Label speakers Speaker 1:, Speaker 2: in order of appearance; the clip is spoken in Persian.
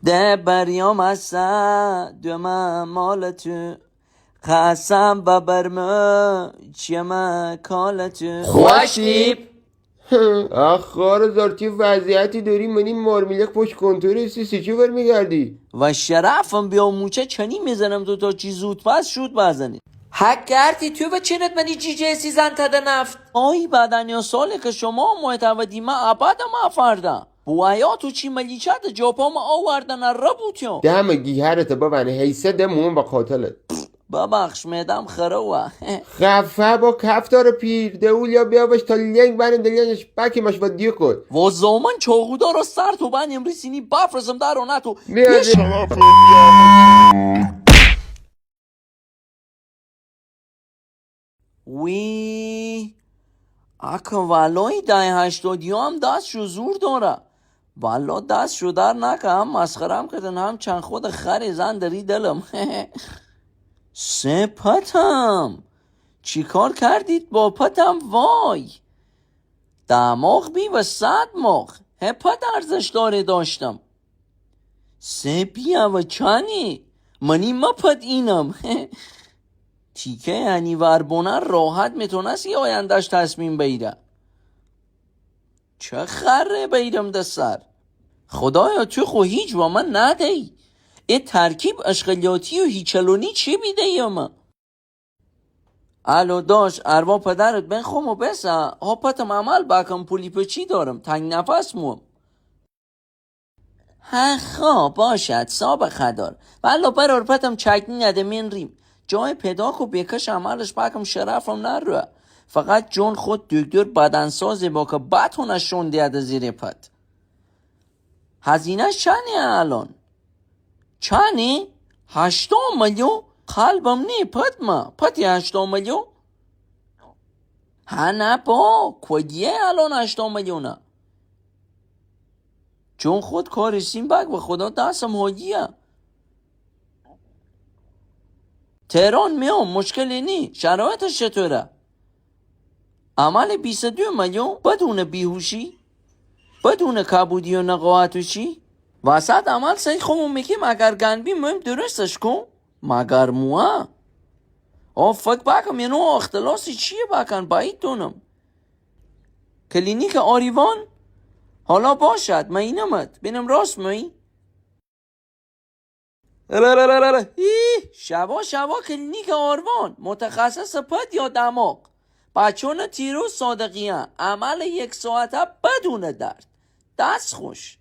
Speaker 1: ده بریام هسته دومه مال تو قسم ببرمه چیمه کال تو
Speaker 2: خوشتیب آخار زارتی وضعیتی داری منی مارمیلک پشت کنتور سی چی برمیگردی
Speaker 1: و شرفم بیا موچه چنی میزنم تو تا چی زود پس شد بزنی
Speaker 3: حق کردی تو و چنت منی جیجه سیزن تده نفت
Speaker 1: آی بدن یا ساله که شما معتودی من ابدا مفردم بوایا تو چی ملیچت جاپام آوردن ربوتیو
Speaker 2: دمگی هرته ببنه حیثه دمون با قاتلت
Speaker 1: ببخش میدم خروه
Speaker 2: خفه با کفتار پیر دولیا بیا باش تا لنگ برن دلیانش بکیمش با دیو کن
Speaker 1: و زمان چاقودا رو سر تو بند امریسینی بفرزم در آنه تو
Speaker 2: میاد
Speaker 1: وی اکا ولای 1080 هم دستشو زور داره والا دستشو در نکه هم مسخرم کردن هم چند خود خر زن داری دلم سپتم چی کار کردید با پتم وای دماغ بی و 100 ماغ هپت ارزش داره داشتم سپیا و چانی منی مپت اینم تیکه یعنی وربونه راحت میتونست یه آیندهش تصمیم بگیره چه خره بیدم ده سر خدایا تو خو هیچ با من ندهی ای ترکیب اشغالیاتی و هیچلونی چی بیده یا من الو داش اروا پدرت بخوم و بسه ها پتم عمل بکم پولی پچی دارم تنگ نفس موم ها خواه باشد ساب خدار والا برار پتم چکنی نده من ریم جای پداک و بکش عملش بکم شرفم نروه فقط جون خود دکتر بدنسازی با که بتونش شونده زیر پت هزینهش چنی الان چنی؟ 80 میلیون؟ قلبم نی پت ما پتی 80 میلیون؟ ها نه با کدیه الان 80 میلیونه چون خود کار سیم بک و خدا دستم حاجیه تهران میام مشکلی نی شرایطش چطوره؟ عمل 22 میلیون بدون بیهوشی؟ بدون کبودی و نقاهت و چی؟ وسط عمل سی خمون میگی مگر گنبی مهم درستش کن؟ مگر موه؟ فکر بکم یه نوع اختلاسی چیه بکن باید دونم کلینیک آریوان؟ حالا باشد من اینمت بینم راست می؟ شبا کلینیک آروان متخصص پد یا دماغ بچون تیرو صادقیه عمل 1 ساعته بدون درد دست خوش